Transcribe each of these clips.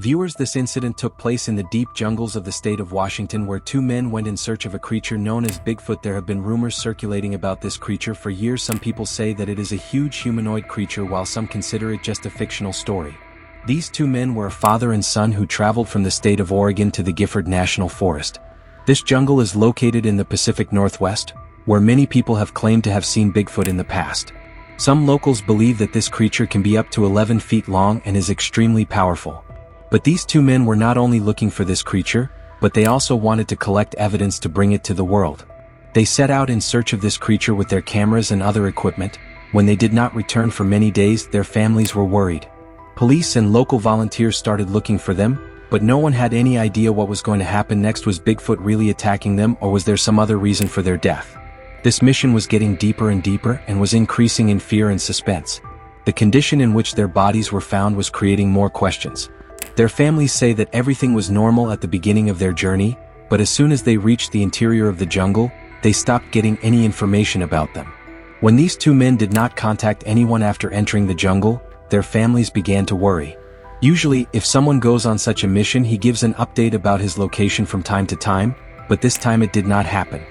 Viewers, this incident took place in the deep jungles of the state of Washington, where two men went in search of a creature known as Bigfoot. There have been rumors circulating about this creature for years. Some people say that it is a huge humanoid creature, while some consider it just a fictional story. These two men were a father and son who traveled from the state of Oregon to the Gifford National Forest. This jungle is located in the Pacific Northwest, where many people have claimed to have seen Bigfoot in the past. Some locals believe that this creature can be up to 11 feet long and is extremely powerful. But these two men were not only looking for this creature, but they also wanted to collect evidence to bring it to the world. They set out in search of this creature with their cameras and other equipment. When they did not return for many days, their families were worried. Police and local volunteers started looking for them, but no one had any idea what was going to happen next. Was Bigfoot really attacking them, or was there some other reason for their death? This mission was getting deeper and deeper and was increasing in fear and suspense. The condition in which their bodies were found was creating more questions. Their families say that everything was normal at the beginning of their journey, but as soon as they reached the interior of the jungle, they stopped getting any information about them. When these two men did not contact anyone after entering the jungle, their families began to worry. Usually, if someone goes on such a mission, he gives an update about his location from time to time, but this time it did not happen.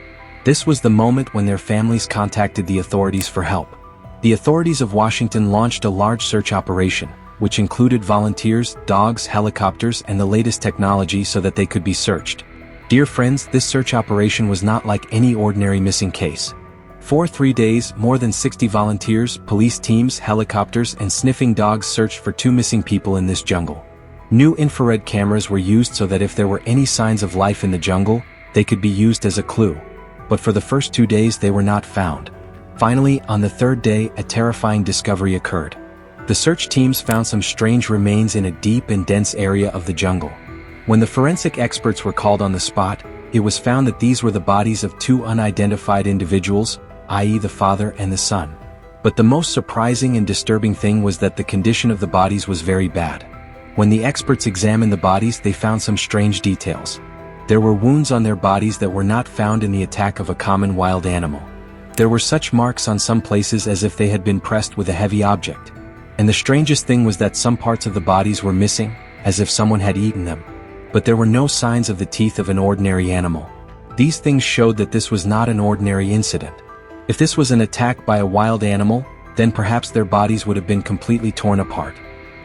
This was the moment when their families contacted the authorities for help. The authorities of Washington launched a large search operation, which included volunteers, dogs, helicopters, and the latest technology so that they could be searched. Dear friends, this search operation was not like any ordinary missing case. For 3 days, more than 60 volunteers, police teams, helicopters, and sniffing dogs searched for two missing people in this jungle. New infrared cameras were used so that if there were any signs of life in the jungle, they could be used as a clue. But for the first 2 days, they were not found. Finally, on the third day, a terrifying discovery occurred. The search teams found some strange remains in a deep and dense area of the jungle. When the forensic experts were called on the spot, it was found that these were the bodies of two unidentified individuals, i.e. the father and the son. But the most surprising and disturbing thing was that the condition of the bodies was very bad. When the experts examined the bodies, they found some strange details. There were wounds on their bodies that were not found in the attack of a common wild animal. There were such marks on some places as if they had been pressed with a heavy object. And the strangest thing was that some parts of the bodies were missing, as if someone had eaten them. But there were no signs of the teeth of an ordinary animal. These things showed that this was not an ordinary incident. If this was an attack by a wild animal, then perhaps their bodies would have been completely torn apart.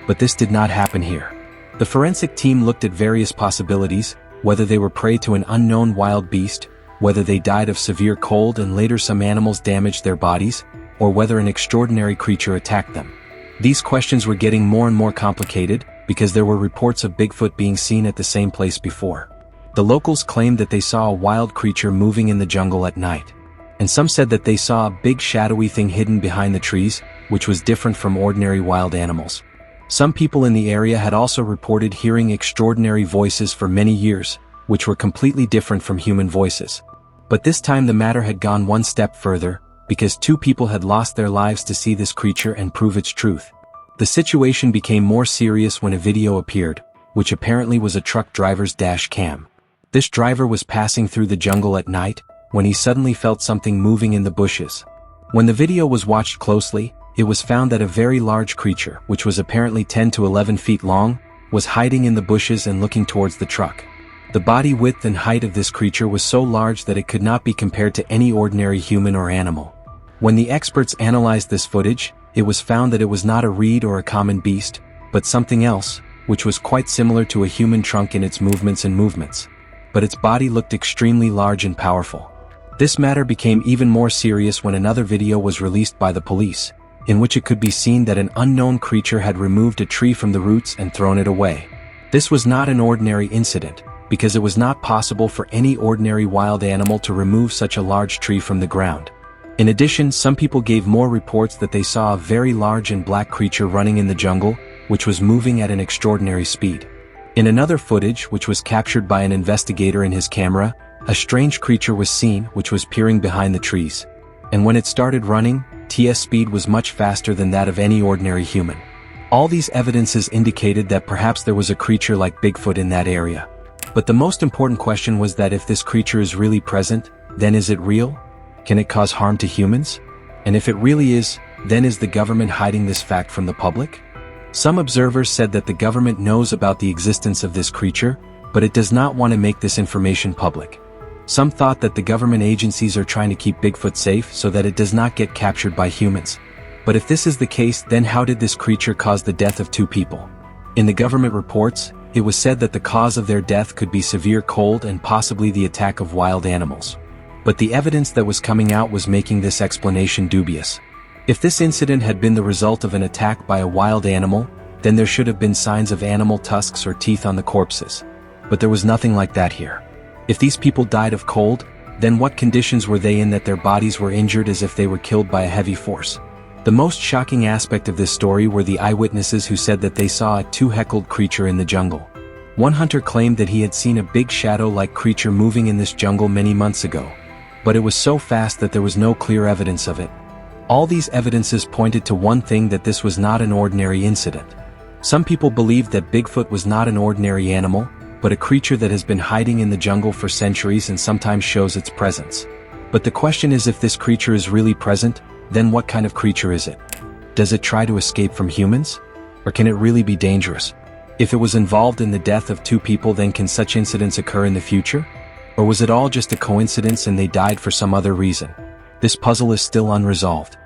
But this did not happen here. The forensic team looked at various possibilities, whether they were prey to an unknown wild beast, whether they died of severe cold and later some animals damaged their bodies, or whether an extraordinary creature attacked them. These questions were getting more and more complicated, because there were reports of Bigfoot being seen at the same place before. The locals claimed that they saw a wild creature moving in the jungle at night. And some said that they saw a big shadowy thing hidden behind the trees, which was different from ordinary wild animals. Some people in the area had also reported hearing extraordinary voices for many years, which were completely different from human voices. But this time the matter had gone one step further, because two people had lost their lives to see this creature and prove its truth. The situation became more serious when a video appeared, which apparently was a truck driver's dash cam. This driver was passing through the jungle at night, when he suddenly felt something moving in the bushes. When the video was watched closely, it was found that a very large creature, which was apparently 10 to 11 feet long, was hiding in the bushes and looking towards the truck. The body width and height of this creature was so large that it could not be compared to any ordinary human or animal. When the experts analyzed this footage, it was found that it was not a reed or a common beast, but something else, which was quite similar to a human trunk in its movements. But its body looked extremely large and powerful. This matter became even more serious when another video was released by the police, in which it could be seen that an unknown creature had removed a tree from the roots and thrown it away. This was not an ordinary incident, because it was not possible for any ordinary wild animal to remove such a large tree from the ground. In addition, some people gave more reports that they saw a very large and black creature running in the jungle, which was moving at an extraordinary speed. In another footage, which was captured by an investigator in his camera, a strange creature was seen which was peering behind the trees. And when it started running, its speed was much faster than that of any ordinary human. All these evidences indicated that perhaps there was a creature like Bigfoot in that area. But the most important question was that if this creature is really present, then is it real? Can it cause harm to humans? And if it really is, then is the government hiding this fact from the public? Some observers said that the government knows about the existence of this creature, but it does not want to make this information public. Some thought that the government agencies are trying to keep Bigfoot safe so that it does not get captured by humans. But if this is the case, then how did this creature cause the death of 2 people? In the government reports, it was said that the cause of their death could be severe cold and possibly the attack of wild animals. But the evidence that was coming out was making this explanation dubious. If this incident had been the result of an attack by a wild animal, then there should have been signs of animal tusks or teeth on the corpses. But there was nothing like that here. If these people died of cold, then what conditions were they in that their bodies were injured as if they were killed by a heavy force? The most shocking aspect of this story were the eyewitnesses who said that they saw a 2-heckled creature in the jungle. One hunter claimed that he had seen a big shadow-like creature moving in this jungle many months ago. But it was so fast that there was no clear evidence of it. All these evidences pointed to one thing, that this was not an ordinary incident. Some people believed that Bigfoot was not an ordinary animal, but a creature that has been hiding in the jungle for centuries and sometimes shows its presence. But the question is, if this creature is really present, then what kind of creature is it? Does it try to escape from humans? Or can it really be dangerous? If it was involved in the death of 2 people, then can such incidents occur in the future? Or was it all just a coincidence and they died for some other reason? This puzzle is still unresolved.